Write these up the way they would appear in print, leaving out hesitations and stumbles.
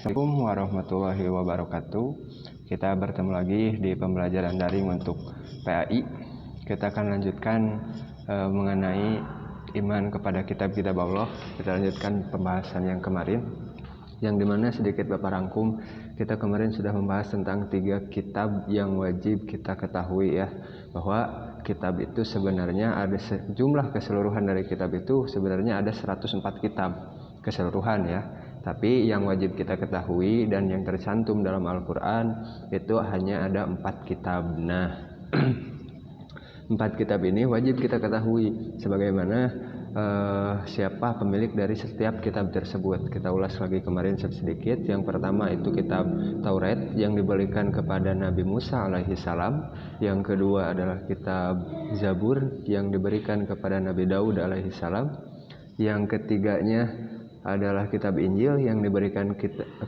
Assalamualaikum warahmatullahi wabarakatuh. Kita bertemu lagi di pembelajaran daring untuk PAI. Kita akan lanjutkan mengenai iman kepada kitab-kitab Allah. Kita lanjutkan pembahasan yang kemarin, yang dimana sedikit Bapak rangkum. Kita kemarin sudah membahas tentang 3 kitab yang wajib kita ketahui ya, bahwa kitab itu sebenarnya ada jumlah keseluruhan dari kitab itu sebenarnya ada 104 kitab keseluruhan ya. Tapi yang wajib kita ketahui dan yang tercantum dalam Al-Quran itu hanya ada 4 kitab. Nah, 4 kitab ini wajib kita ketahui sebagaimana siapa pemilik dari setiap kitab tersebut. Kita ulas lagi kemarin sedikit. Yang pertama itu kitab Taurat yang diberikan kepada Nabi Musa alaihi salam. Yang kedua adalah kitab Zabur yang diberikan kepada Nabi Daud alaihi salam. Yang ketiganya adalah kitab Injil yang diberikan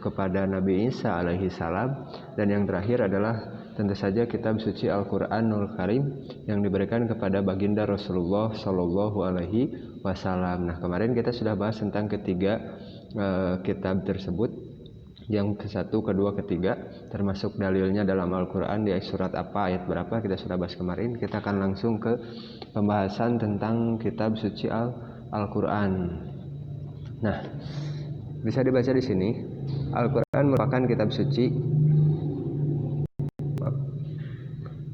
kepada Nabi Isa alaihi salam, dan yang terakhir adalah tentu saja kitab suci Al-Qur'anul Karim yang diberikan kepada baginda Rasulullah Shallallahu alaihi wasallam. Nah, kemarin kita sudah bahas tentang ketiga kitab tersebut. Yang ke-1, kedua, ketiga, termasuk dalilnya dalam Al-Qur'an di surat apa, ayat berapa, kita sudah bahas kemarin. Kita akan langsung ke pembahasan tentang kitab suci Al-Qur'an. Nah, bisa dibaca di sini. Al-Quran merupakan kitab suci.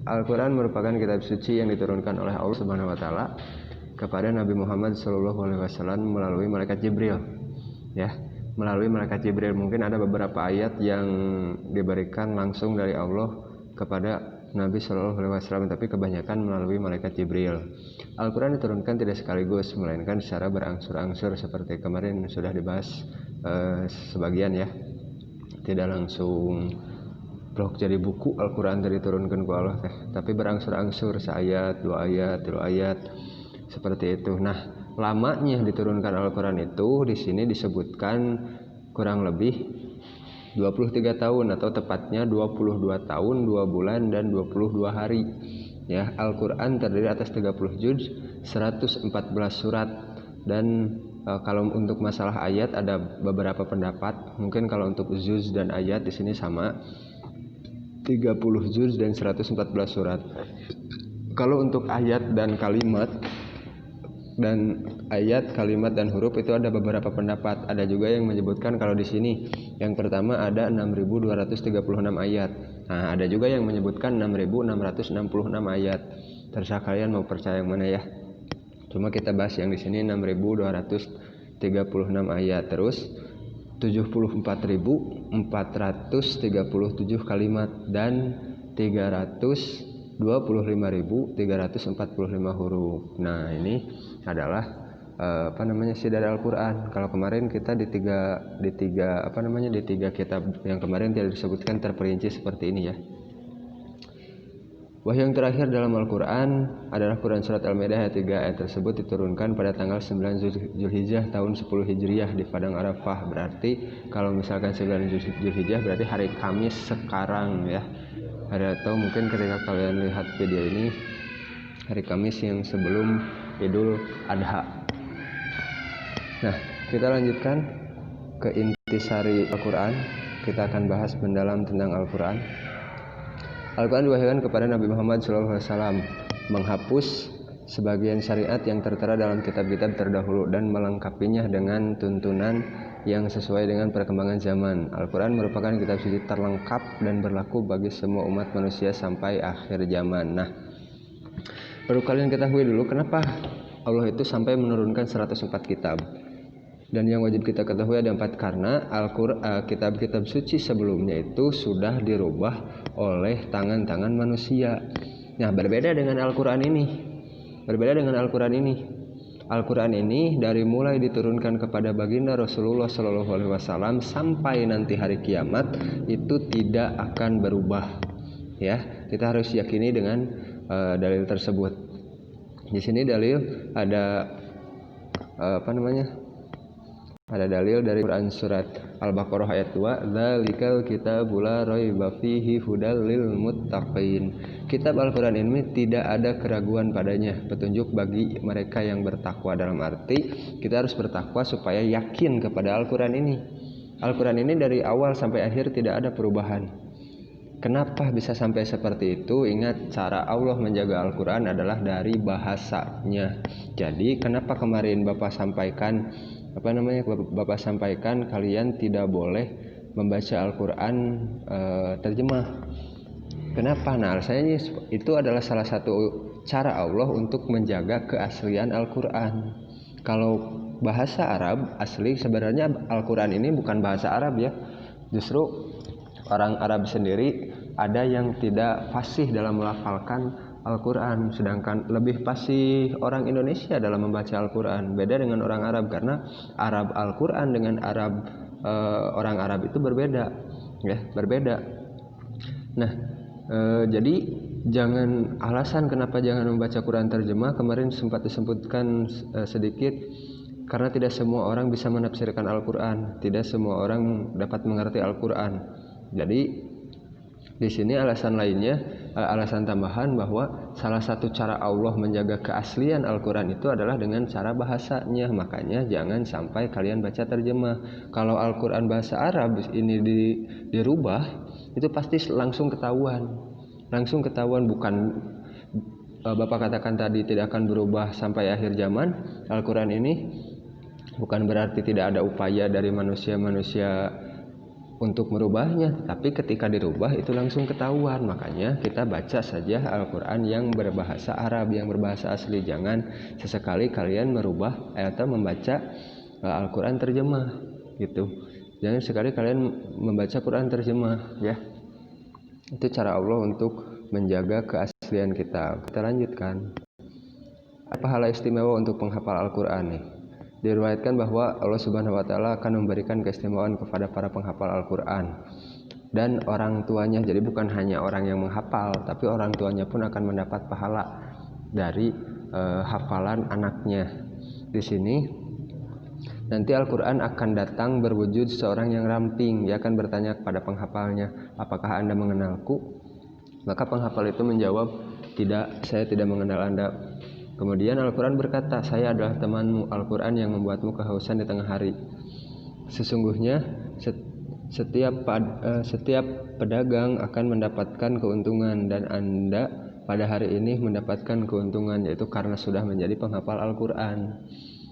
Al-Quran merupakan kitab suci yang diturunkan oleh Allah Subhanahu wa taala kepada Nabi Muhammad SAW melalui malaikat Jibril. Ya, melalui malaikat Jibril. Mungkin ada beberapa ayat yang diberikan langsung dari Allah kepada Nabi SAW, tapi kebanyakan melalui malaikat Jibril. Al-Quran diturunkan tidak sekaligus, melainkan secara berangsur-angsur seperti kemarin sudah dibahas sebagian ya. Tidak langsung blok jadi buku Al-Quran diturunkan ke Allah, tapi berangsur-angsur, seayat, 2 ayat, 3 ayat, seperti itu. Nah, lamanya diturunkan Al-Quran itu di sini disebutkan kurang lebih 23 tahun atau tepatnya 22 tahun, 2 bulan dan 22 hari. Ya, Al-Qur'an terdiri atas 30 juz, 114 surat, dan kalau untuk masalah ayat ada beberapa pendapat. Mungkin kalau untuk juz dan ayat di sini sama, 30 juz dan 114 surat. Kalau untuk ayat dan kalimat dan huruf itu ada beberapa pendapat. Ada juga yang menyebutkan kalau di sini yang pertama ada 6.236 ayat. Nah, ada juga yang menyebutkan 6.666 ayat. Terserah kalian mau percaya yang mana ya. Cuma kita bahas yang di sini 6.236 ayat. Terus 74.437 kalimat dan 325.345 huruf. Nah, ini adalah isi dari Al-Qur'an. Kalau kemarin kita di tiga kitab yang kemarin tidak disebutkan terperinci seperti ini ya. Wahyu yang terakhir dalam Al-Qur'an adalah Quran surat Al-Maidah ayat 3. Ayat tersebut diturunkan pada tanggal 9 Zulhijjah tahun 10 Hijriah di Padang Arafah. Berarti kalau misalkan 9 Zulhijjah berarti hari Kamis sekarang ya. Atau mungkin ketika kalian lihat video ini hari Kamis yang sebelum Idul Adha. Nah, kita lanjutkan ke intisari Al-Quran. Kita akan bahas mendalam tentang Al-Quran. Al-Quran diwahyukan kepada Nabi Muhammad SAW, menghapus sebagian syariat yang tertera dalam kitab-kitab terdahulu dan melengkapinya dengan tuntunan yang sesuai dengan perkembangan zaman. Al-Quran merupakan kitab suci terlengkap dan berlaku bagi semua umat manusia sampai akhir zaman. Nah, perlu kalian ketahui dulu kenapa Allah itu sampai menurunkan 104 kitab. Dan yang wajib kita ketahui ada 4, karena kitab-kitab suci sebelumnya itu sudah dirubah oleh tangan-tangan manusia. Nah, berbeda dengan Al-Quran ini. Al-Quran ini dari mulai diturunkan kepada baginda Rasulullah SAW sampai nanti hari kiamat itu tidak akan berubah. Ya, kita harus yakini dengan dalil tersebut. Di sini dalil ada ada dalil dari Quran surat Al-Baqarah ayat 2, "Dzalikal kitabul la raiba fihi hudal lil muttaqin." Kitab Al-Quran ini tidak ada keraguan padanya, petunjuk bagi mereka yang bertakwa. Dalam arti kita harus bertakwa supaya yakin kepada Al-Quran ini. Al-Quran ini dari awal sampai akhir tidak ada perubahan. Kenapa bisa sampai seperti itu? Ingat, cara Allah menjaga Al-Quran adalah dari bahasanya. Jadi kenapa kemarin Bapak sampaikan Bapak sampaikan kalian tidak boleh membaca Al-Quran terjemah. Kenapa? Nah, alasannya itu adalah salah satu cara Allah untuk menjaga keaslian Al-Quran. Kalau bahasa Arab asli, sebenarnya Al-Quran ini bukan bahasa Arab ya. Justru orang Arab sendiri ada yang tidak fasih dalam melafalkan Al-Quran, sedangkan lebih fasih orang Indonesia dalam membaca Al-Quran. Beda dengan orang Arab, karena Arab Al-Quran dengan Arab orang Arab itu berbeda, ya, berbeda. Nah, jadi jangan alasan kenapa jangan membaca Quran terjemah. Kemarin sempat disebutkan sedikit, karena tidak semua orang bisa menafsirkan Al-Quran, tidak semua orang dapat mengerti Al-Quran. Jadi di sini alasan lainnya, alasan tambahan bahwa salah satu cara Allah menjaga keaslian Al-Quran itu adalah dengan cara bahasanya. Makanya jangan sampai kalian baca terjemah. Kalau Al-Quran bahasa Arab ini dirubah, itu pasti langsung ketahuan. Bukan Bapak katakan tadi tidak akan berubah sampai akhir zaman. Al-Quran ini bukan berarti tidak ada upaya dari manusia untuk merubahnya, tapi ketika dirubah itu langsung ketahuan. Makanya kita baca saja Al-Quran yang berbahasa Arab, yang berbahasa asli. Jangan sesekali kalian merubah atau membaca Al-Quran terjemah gitu. Jangan sekali kalian membaca Quran terjemah, ya. Itu cara Allah untuk menjaga keaslian kita. Kita lanjutkan. Pahala istimewa untuk penghafal Al-Quran nih. Diriwayatkan bahwa Allah Subhanahu wa taala akan memberikan keistimewaan kepada para penghafal Al-Quran dan orang tuanya. Jadi bukan hanya orang yang menghafal, tapi orang tuanya pun akan mendapat pahala dari hafalan anaknya. Di sini nanti Al-Quran akan datang berwujud seorang yang ramping. Dia akan bertanya kepada penghafalnya, apakah Anda mengenalku? Maka penghafal itu menjawab, tidak, saya tidak mengenal Anda. Kemudian Al-Quran berkata, saya adalah temanmu, Al-Quran yang membuatmu kehausan di tengah hari. Sesungguhnya setiap pedagang akan mendapatkan keuntungan, dan Anda pada hari ini mendapatkan keuntungan, yaitu karena sudah menjadi penghafal Al-Quran.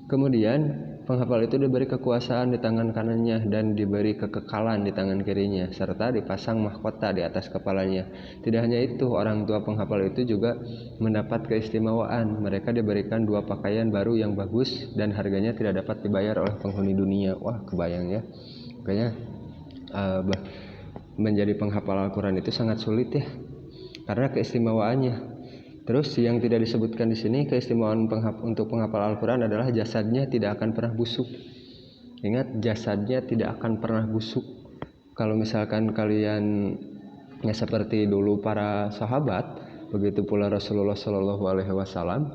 Kemudian penghafal itu diberi kekuasaan di tangan kanannya dan diberi kekekalan di tangan kirinya, serta dipasang mahkota di atas kepalanya. Tidak hanya itu, orang tua penghafal itu juga mendapat keistimewaan. Mereka diberikan 2 pakaian baru yang bagus dan harganya tidak dapat dibayar oleh penghuni dunia. Wah, kebayang ya. Makanya menjadi penghafal Al-Quran itu sangat sulit ya, karena keistimewaannya. Terus yang tidak disebutkan di sini, keistimewaan untuk penghafal Al-Quran adalah jasadnya tidak akan pernah busuk. Ingat, jasadnya tidak akan pernah busuk. Kalau misalkan kalian ya seperti dulu para sahabat, begitu pula Rasulullah Shallallahu Alaihi Wasallam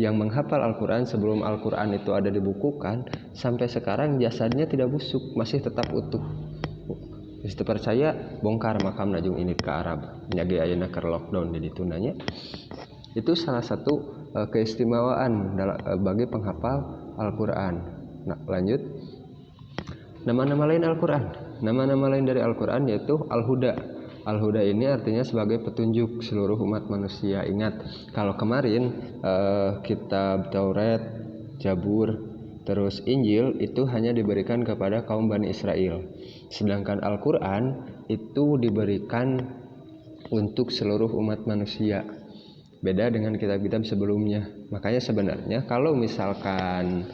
yang menghafal Al-Quran sebelum Al-Quran itu ada dibukukan, sampai sekarang jasadnya tidak busuk, masih tetap utuh. Itu percaya bongkar makam Najung ini ke Arab, nyagi ayeuna keur lockdown di ditunanya. Itu salah satu keistimewaan bagi penghafal Al-Quran. Nah, lanjut. Nama-nama lain Al-Quran. Nama-nama lain dari Al-Quran yaitu Al-Huda. Al-Huda ini artinya sebagai petunjuk seluruh umat manusia. Ingat, kalau kemarin kitab Taurat, Zabur, terus Injil itu hanya diberikan kepada kaum Bani Israel. Sedangkan Al-Quran itu diberikan untuk seluruh umat manusia. Beda dengan kitab-kitab sebelumnya. Makanya sebenarnya kalau misalkan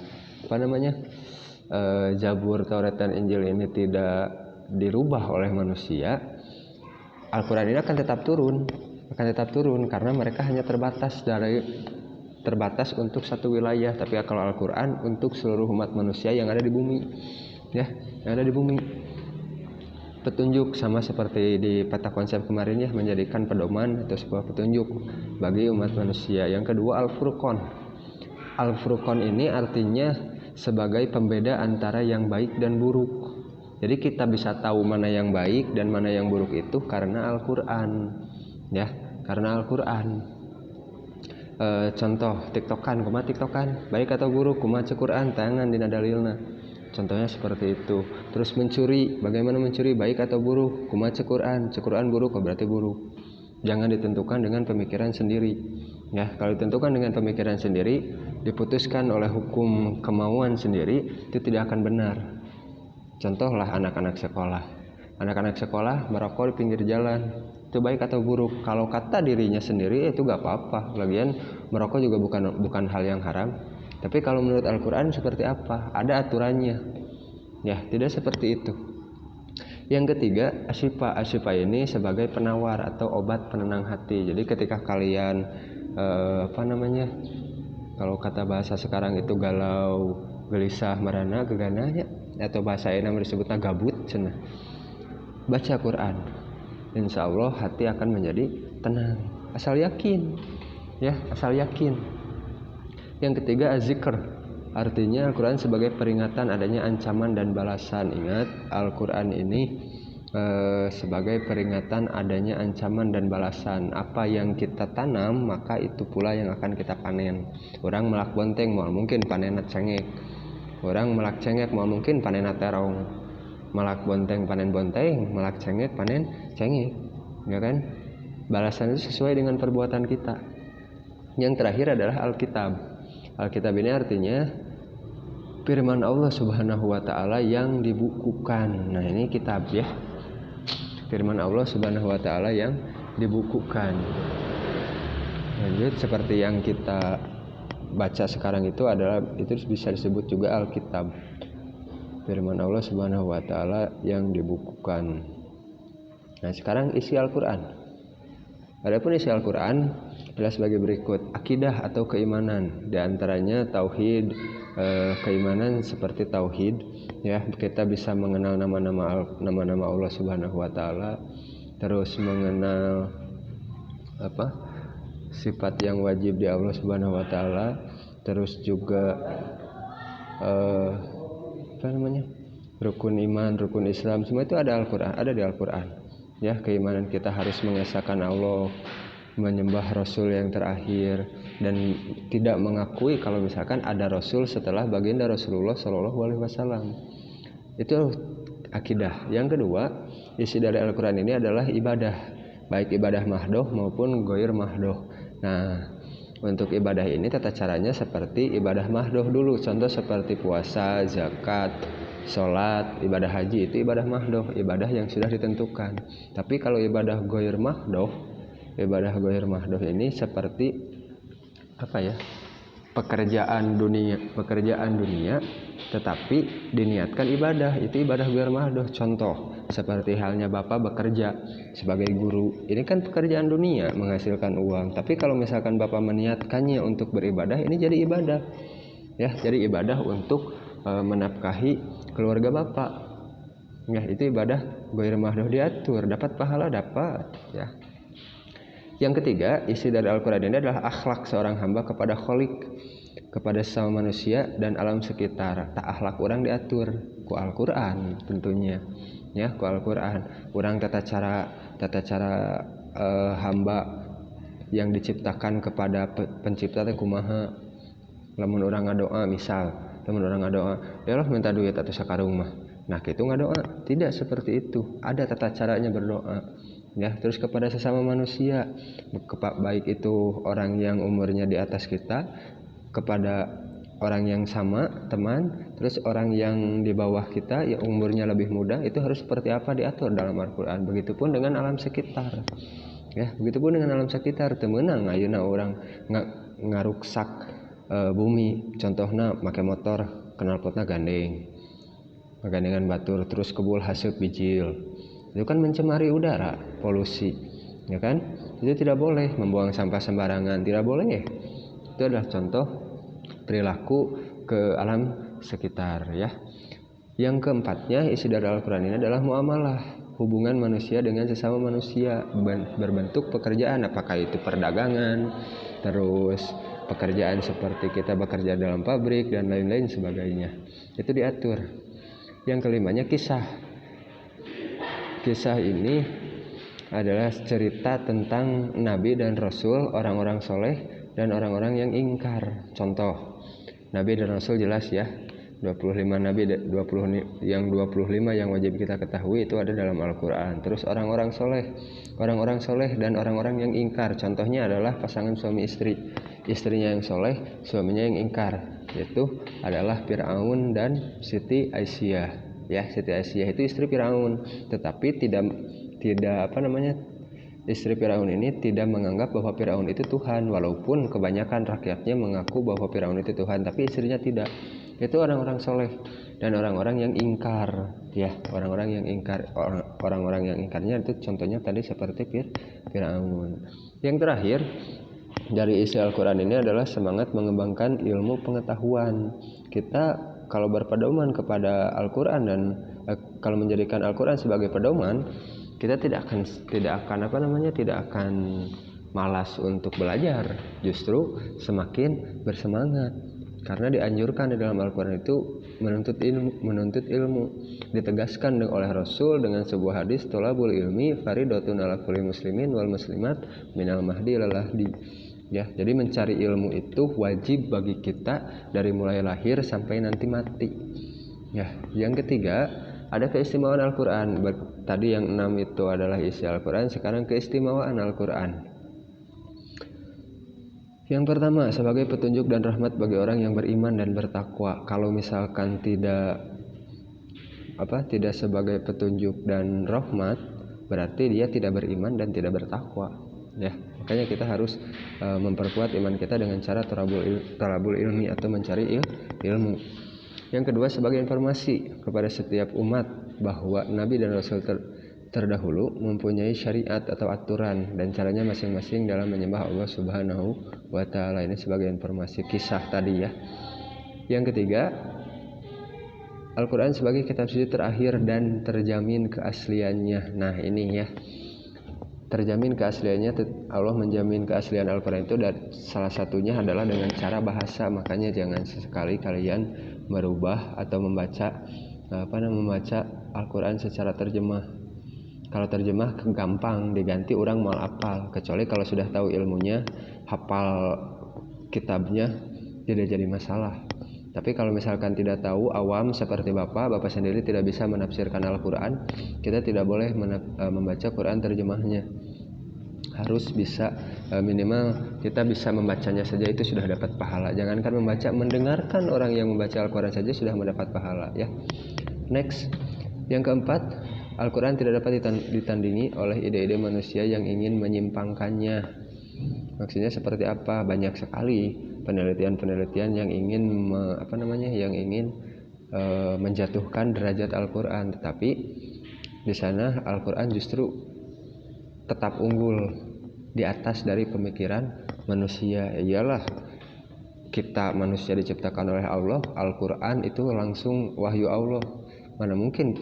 Zabur, Taurat, dan Injil ini tidak dirubah oleh manusia, Al-Quran ini akan tetap turun karena mereka hanya terbatas untuk satu wilayah. Tapi kalau Al-Quran untuk seluruh umat manusia yang ada di bumi, ya, yang ada di bumi. Petunjuk sama seperti di peta konsep kemarin ya, menjadikan pedoman atau sebuah petunjuk bagi umat manusia. Yang kedua, Al-Furqan. Al-Furqan ini artinya sebagai pembeda antara yang baik dan buruk. Jadi kita bisa tahu mana yang baik dan mana yang buruk itu karena Al-Quran, ya, karena Al-Quran. Contoh TikTokan, kumaha TikTokan, baik atau buruk, kumaha cek Quran, tangan dina dalilna. Contohnya seperti itu. Terus mencuri, bagaimana mencuri, baik atau buruk? Kumaha Quran buruk berarti buruk. Jangan ditentukan dengan pemikiran sendiri. Ya, kalau ditentukan dengan pemikiran sendiri, diputuskan oleh hukum kemauan sendiri, itu tidak akan benar. Contohlah anak-anak sekolah. Anak-anak sekolah merokok di pinggir jalan, itu baik atau buruk? Kalau kata dirinya sendiri itu gak apa-apa. Lagian merokok juga bukan hal yang haram. Tapi kalau menurut Al-Quran seperti apa? Ada aturannya. Ya, tidak seperti itu. Yang ketiga, asyifa ini sebagai penawar atau obat penenang hati. Jadi ketika kalian kalau kata bahasa sekarang itu galau, gelisah, merana, gegananya, atau bahasa Inam disebutnya gabut, cenah. Baca Quran, insya Allah hati akan menjadi tenang. Asal yakin, ya, asal yakin. Yang ketiga, az-zikr, artinya Al-Quran sebagai peringatan adanya ancaman dan balasan. Ingat, Al-Quran ini sebagai peringatan adanya ancaman dan balasan. Apa yang kita tanam, maka itu pula yang akan kita panen. Orang melak bonteng, mau mungkin panenat cengek. Orang melak cengek, mau mungkin panenat terong. Melak bonteng panen bonteng, melak cengek panen cengek, ya kan? Balasan itu sesuai dengan perbuatan kita. Yang terakhir adalah Alkitab. Alkitab ini artinya firman Allah Subhanahu wa taala yang dibukukan. Nah, ini kitab ya. Firman Allah Subhanahu wa taala yang dibukukan. Lanjut, seperti yang kita baca sekarang itu bisa disebut juga Alkitab. Firman Allah Subhanahu wa taala yang dibukukan. Nah, sekarang isi Al-Qur'an. Adapun isi Al-Quran adalah sebagai berikut. Akidah atau keimanan, di antaranya tauhid, keimanan seperti tauhid, ya, kita bisa mengenal nama-nama Allah Subhanahu wa taala, terus mengenal sifat yang wajib di Allah Subhanahu wa taala, terus juga rukun iman, rukun Islam, semua itu ada di Al-Quran. Ya, keimanan kita harus mengesahkan Allah, menyembah Rasul yang terakhir, dan tidak mengakui kalau misalkan ada Rasul setelah baginda Rasulullah SAW. Itu akidah. Yang kedua, isi dari Al-Quran ini adalah ibadah, baik ibadah mahdoh maupun goir mahdoh. Nah, untuk ibadah ini tata caranya seperti ibadah mahdoh dulu. Contoh seperti puasa, zakat, sholat, ibadah haji, itu ibadah mahdoh, ibadah yang sudah ditentukan. Tapi kalau ibadah goir mahdoh ini seperti pekerjaan dunia tetapi diniatkan ibadah, itu ibadah goir mahdoh. Contoh seperti halnya bapak bekerja sebagai guru, ini kan pekerjaan dunia menghasilkan uang, tapi kalau misalkan bapak meniatkannya untuk beribadah, ini jadi ibadah, ya, jadi ibadah untuk menafkahi keluarga bapak, ya, itu ibadah goir mahdoh, diatur, dapat pahala, dapat, ya. Yang ketiga, isi dari Al-Quran ini adalah akhlak seorang hamba kepada Khalik, kepada sesama manusia dan alam sekitar. Tak akhlak orang diatur ku Al-Quran tentunya, ya, ku Al-Quran. Orang tata cara hamba yang diciptakan kepada pencipta teh kumaha. Lamun orang ngadoa, misal teman orang ngadoa, ya Allah minta duit atau sakarung mah, nah gitu ngadoa, tidak seperti itu. Ada tata caranya berdoa, ya. Terus kepada sesama manusia, baik itu orang yang umurnya di atas kita, kepada orang yang sama teman, terus orang yang di bawah kita yang umurnya lebih muda, itu harus seperti apa diatur dalam Al-Quran. Begitupun dengan alam sekitar, ya, begitupun dengan alam sekitar. Temenang ayeuna orang ngaruksak bumi, contohnya pakai motor, knalpotna gandengan batur, terus kebul haseup bijil, itu kan mencemari udara, polusi, ya kan? Itu tidak boleh. Membuang sampah sembarangan tidak boleh. Itu adalah contoh perilaku ke alam sekitar, ya. Yang keempatnya, isi dari Al-Quran ini adalah muamalah, hubungan manusia dengan sesama manusia, berbentuk pekerjaan, apakah itu perdagangan, terus pekerjaan seperti kita bekerja dalam pabrik dan lain-lain sebagainya, itu diatur. Yang kelimanya, kisah ini adalah cerita tentang Nabi dan Rasul, orang-orang soleh dan orang-orang yang ingkar. Contoh Nabi dan Rasul jelas, ya, 25 nabi, 25 yang wajib kita ketahui itu ada dalam Al-Qur'an. Terus orang-orang soleh dan orang-orang yang ingkar. Contohnya adalah pasangan suami istri. Istrinya yang soleh, suaminya yang ingkar. Yaitu adalah Fir'aun dan Siti Aisyah. Ya, Siti Aisyah itu istri Fir'aun, tetapi tidak istri Firaun ini tidak menganggap bahwa Firaun itu Tuhan, walaupun kebanyakan rakyatnya mengaku bahwa Firaun itu Tuhan, tapi istrinya tidak. Itu orang-orang soleh dan orang-orang yang ingkar, ya, orang-orang yang ingkarnya itu contohnya tadi seperti Firaun. Yang terakhir dari isi Al-Quran ini adalah semangat mengembangkan ilmu pengetahuan. Kita kalau berpedoman kepada Al-Quran dan kalau menjadikan Al-Quran sebagai pedoman, kita tidak akan malas untuk belajar, justru semakin bersemangat, karena dianjurkan di dalam Al-Quran itu menuntut ilmu. Ditegaskan oleh Rasul dengan sebuah hadis, tolabul ilmi faridatun ala kulli muslimin wal muslimat minal mahdi ilal lahdi. Ya, jadi mencari ilmu itu wajib bagi kita dari mulai lahir sampai nanti mati. Ya, yang ketiga ada keistimewaan Al-Quran. Tadi yang 6 itu adalah isi Al-Quran, sekarang keistimewaan Al-Quran. Yang pertama, sebagai petunjuk dan rahmat bagi orang yang beriman dan bertakwa. Kalau misalkan tidak sebagai petunjuk dan rahmat, berarti dia tidak beriman dan tidak bertakwa. Ya, makanya kita harus memperkuat iman kita dengan cara talabul ilmi atau mencari ilmu. Yang kedua, sebagai informasi kepada setiap umat bahwa Nabi dan Rasul terdahulu mempunyai syariat atau aturan dan caranya masing-masing dalam menyembah Allah Subhanahu wa Ta'ala. Ini sebagai informasi kisah tadi ya. Yang ketiga, Al-Quran sebagai kitab suci terakhir dan terjamin keasliannya. Nah ini ya, terjamin keasliannya. Allah menjamin keaslian Al-Quran itu, dan salah satunya adalah dengan cara bahasa. Makanya jangan sesekali kalian merubah atau membaca Al-Quran secara terjemah. Kalau terjemah gampang diganti, orang mau hafal, kecuali kalau sudah tahu ilmunya, hafal kitabnya tidak jadi masalah. Tapi kalau misalkan tidak tahu, awam seperti Bapak sendiri tidak bisa menafsirkan Al-Quran, kita tidak boleh membaca Quran terjemahnya. Harus bisa minimal kita bisa membacanya saja, itu sudah dapat pahala. Jangankan membaca, mendengarkan orang yang membaca Al-Quran saja sudah mendapat pahala ya. Next, yang keempat, Al-Quran tidak dapat ditandingi oleh ide-ide manusia yang ingin menyimpangkannya. Maksudnya seperti apa? Banyak sekali penelitian yang ingin menjatuhkan derajat Al-Quran, tetapi di sana Al-Quran justru tetap unggul di atas dari pemikiran manusia. Iyalah, kita manusia diciptakan oleh Allah, Al-Quran itu langsung wahyu Allah. Mana mungkin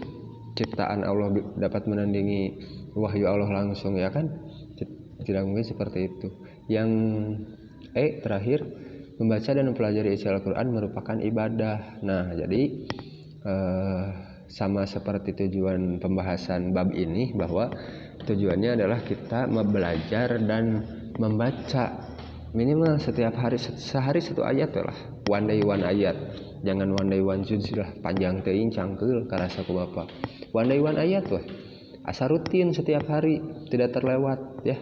ciptaan Allah dapat menandingi wahyu Allah langsung, ya kan? Tidak mungkin seperti itu. Yang terakhir, membaca dan mempelajari isi Al-Quran merupakan ibadah. Nah, jadi sama seperti tujuan pembahasan bab ini, bahwa tujuannya adalah kita belajar dan membaca minimal setiap hari, sehari satu ayat lah, one day one ayat. Jangan one day one juz lah, panjang teuing cangkeul karasa ku Bapak. One day one ayat lah, asa rutin setiap hari, tidak terlewat ya.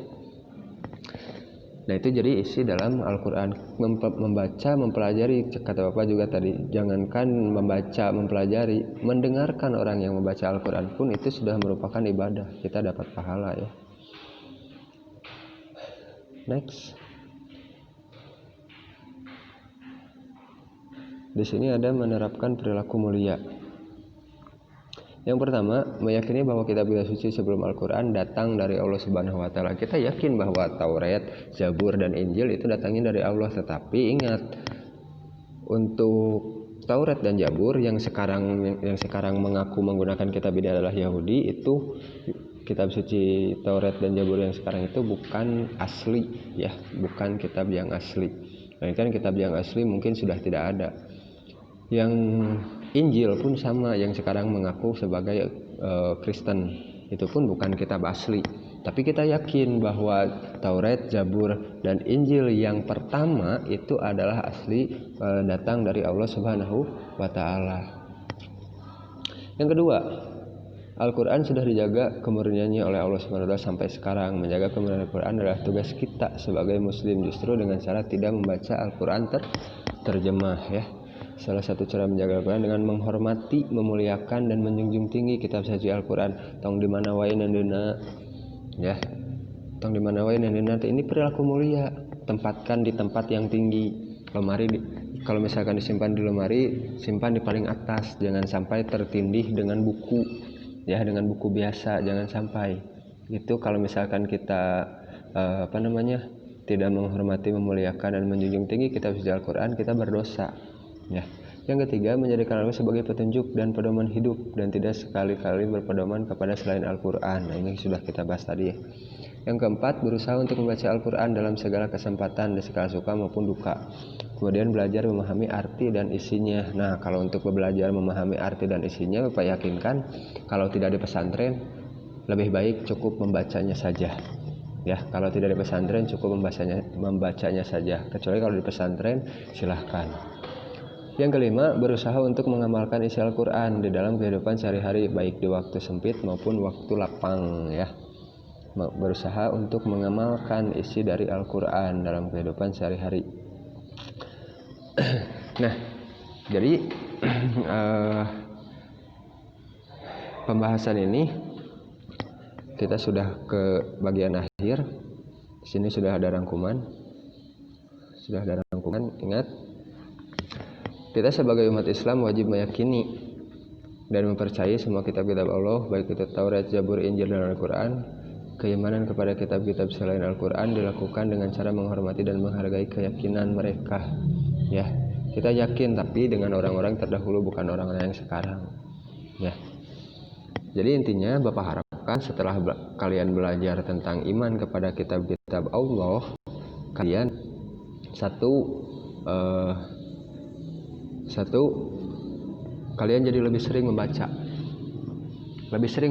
Nah itu jadi isi dalam Al-Quran, membaca, mempelajari. Kata Bapak juga tadi, jangankan membaca, mempelajari, mendengarkan orang yang membaca Al-Quran pun itu sudah merupakan ibadah, kita dapat pahala ya. Next, di sini ada menerapkan perilaku mulia. Yang pertama, meyakini bahwa kitab-kitab suci sebelum Al-Quran datang dari Allah Subhanahu wa Ta'ala. Kita yakin bahwa Taurat, Zabur, dan Injil itu datangnya dari Allah. Tetapi ingat, untuk Taurat dan Zabur yang sekarang mengaku menggunakan kitab ini adalah Yahudi, itu kitab suci Taurat dan Zabur yang sekarang itu bukan asli ya, bukan kitab yang asli. Nah, kan kitab yang asli mungkin sudah tidak ada. Yang Injil pun sama, yang sekarang mengaku sebagai Kristen, itu pun bukan kitab asli Tapi kita yakin bahwa Taurat, Zabur, dan Injil yang pertama itu adalah asli datang dari Allah Subhanahu wa Ta'ala. Yang kedua, Al-Quran sudah dijaga kemurniannya oleh Allah Subhanahu wa Ta'ala sampai sekarang. Menjaga kemurnian Al-Quran adalah tugas kita sebagai Muslim, justru dengan cara tidak membaca Al-Quran terjemah, ya. Salah satu cara menjaga Al-Quran dengan menghormati, memuliakan, dan menjunjung tinggi kitab suci Al-Quran. Tong di mana wae nandeuna, ya. Tong di mana wae nandeuna, ini perilaku mulia. Tempatkan di tempat yang tinggi. Lemari kalau misalkan disimpan di lemari, simpan di paling atas. Jangan sampai tertindih dengan buku, ya, dengan buku biasa. Jangan sampai. Itu kalau misalkan kita tidak menghormati, memuliakan, dan menjunjung tinggi kitab suci Al-Quran, kita berdosa. Ya. Yang ketiga, menjadikan Al-Quran sebagai petunjuk dan pedoman hidup dan tidak sekali-kali berpedoman kepada selain Al-Quran. Nah, ini sudah kita bahas tadi, ya. Yang keempat, berusaha untuk membaca Al-Quran dalam segala kesempatan, di segala suka maupun duka. Kemudian belajar memahami arti dan isinya. Nah, kalau untuk belajar memahami arti dan isinya, Bapak yakinkan kalau tidak di pesantren, lebih baik cukup membacanya saja. Ya, kalau tidak di pesantren cukup membacanya saja. Kecuali kalau di pesantren, silahkan. Yang kelima, berusaha untuk mengamalkan isi Al-Quran di dalam kehidupan sehari-hari, baik di waktu sempit maupun waktu lapang, ya. Berusaha untuk mengamalkan isi dari Al-Quran dalam kehidupan sehari-hari. Nah, jadi pembahasan ini kita sudah ke bagian akhir. Di sini sudah ada rangkuman. Ingat, kita sebagai umat Islam wajib meyakini dan mempercayai semua kitab-kitab Allah, baik itu Taurat, Zabur, Injil, dan Al-Quran. Keimanan kepada kitab-kitab selain Al-Quran dilakukan dengan cara menghormati dan menghargai keyakinan mereka. Ya, kita yakin, tapi dengan orang-orang terdahulu, bukan orang-orang yang sekarang. Ya. Jadi intinya, Bapak harapkan setelah kalian belajar tentang iman kepada kitab-kitab Allah, kalian kalian jadi lebih sering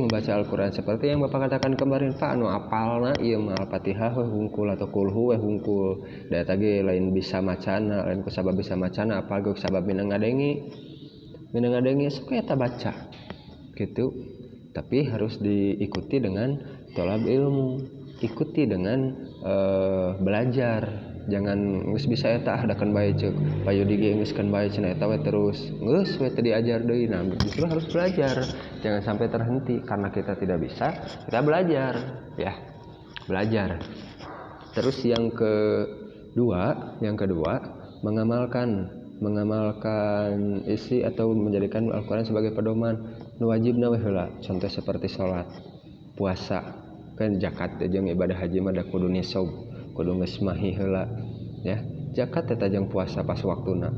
membaca Al-Quran, seperti yang Bapak katakan kemarin, Pak, anu apalna ieu mah Al-Fatihah we hungkul atau kulhu we hungkul, da tadi lain bisa macana, lain ku sabab bisa macana, apal ku sabab minang ngadengi sok eta baca gitu. Tapi harus diikuti dengan tolab ilmu, ikuti dengan belajar. Jangan geus bisa eta hadakan bae ceuk payu dige geuskeun bae cenah eta we terus geus we teu diajar deui. Nah, justru harus belajar, jangan sampai terhenti karena kita tidak bisa, kita belajar, ya, belajar. Terus yang kedua mengamalkan isi atau menjadikan Al-Quran sebagai pedoman nu wajibna we heula, contoh seperti salat, puasa, kan zakat jeung ibadah haji mah da kudu nisab, kudu geus mahi heula, ya. Zakat eta jeung puasa pas waktuna.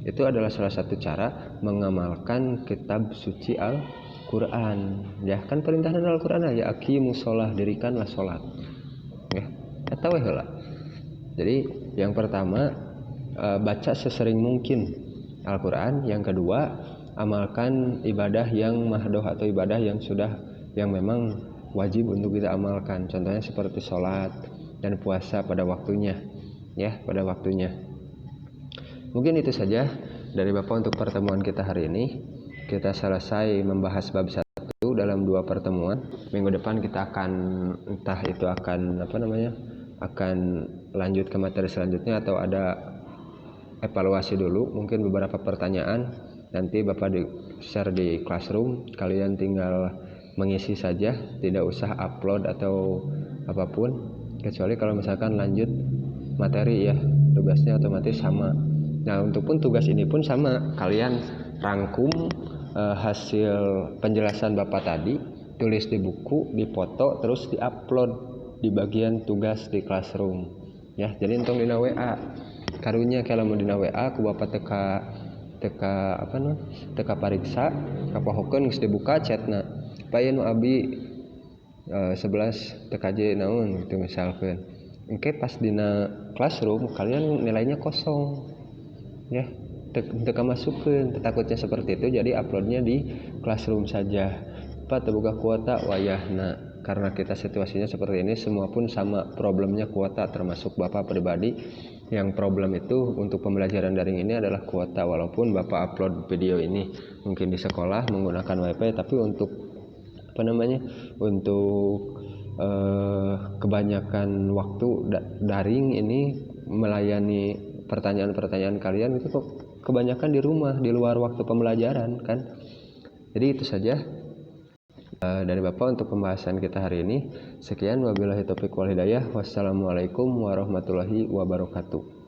Itu adalah salah satu cara mengamalkan kitab suci Al-Qur'an. Ya, kan perintah Al-Qur'an ya aqimus shalah, dirikanlah salat. Ya, eta we heula. Jadi, yang pertama baca sesering mungkin Al-Qur'an, yang kedua amalkan ibadah yang mahdoh atau ibadah yang memang wajib untuk kita amalkan. Contohnya seperti salat dan puasa pada waktunya, ya, pada waktunya. Mungkin itu saja dari Bapak untuk pertemuan kita hari ini. Kita selesai membahas bab 1 dalam 2 pertemuan. Minggu depan kita akan akan lanjut ke materi selanjutnya, atau ada evaluasi dulu, mungkin beberapa pertanyaan nanti Bapak share di Classroom. Kalian tinggal mengisi saja, tidak usah upload atau apapun, kecuali kalau misalkan lanjut materi, ya, tugasnya otomatis sama. Nah, untuk tugas ini pun sama, kalian rangkum hasil penjelasan Bapak tadi, tulis di buku, dipoto, terus diupload di bagian tugas di Classroom, ya. Jadi entong dina WA karunya kalau mau dina WA ku Bapak teka pariksa kapohokeun geus dibuka chatna, paye nu abi 11 TKJ naon gitu misalkan. Engke pas dina Classroom kalian nilainya kosong, ya, teu masukeun, takutnya seperti itu. Jadi uploadnya di Classroom saja. Pak terbuka kuota wayahna, karena kita situasinya seperti ini, semua pun sama problemnya kuota, termasuk Bapak pribadi yang problem itu untuk pembelajaran daring ini adalah kuota. Walaupun Bapak upload video ini mungkin di sekolah menggunakan wifi, tapi untuk kebanyakan waktu daring ini melayani pertanyaan-pertanyaan kalian itu kok kebanyakan di rumah, di luar waktu pembelajaran kan. Jadi itu saja dari Bapak untuk pembahasan kita hari ini. Sekian, wabillahi taufiq wal hidayah. Wassalamualaikum warahmatullahi wabarakatuh.